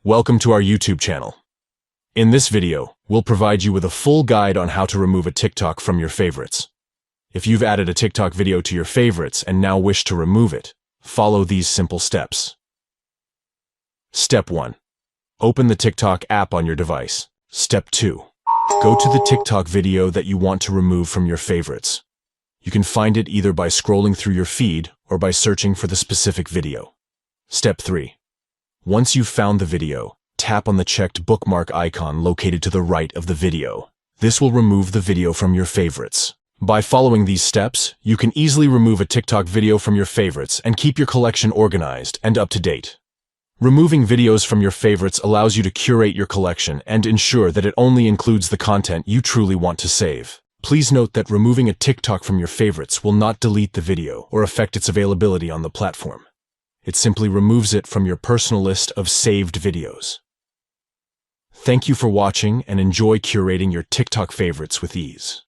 Welcome to our YouTube channel. In this video, we'll provide you with a full guide on how to remove a TikTok from your favorites. If you've added a TikTok video to your favorites and now wish to remove it, follow these simple steps. Step 1. Open the TikTok app on your device. Step 2. Go to the TikTok video that you want to remove from your favorites. You can find it either by scrolling through your feed or by searching for the specific video. Step 3. Once you've found the video, tap on the checked bookmark icon located to the right of the video. This will remove the video from your favorites. By following these steps, you can easily remove a TikTok video from your favorites and keep your collection organized and up to date. Removing videos from your favorites allows you to curate your collection and ensure that it only includes the content you truly want to save. Please note that removing a TikTok from your favorites will not delete the video or affect its availability on the platform. It simply removes it from your personal list of saved videos. Thank you for watching and enjoy curating your TikTok favorites with ease.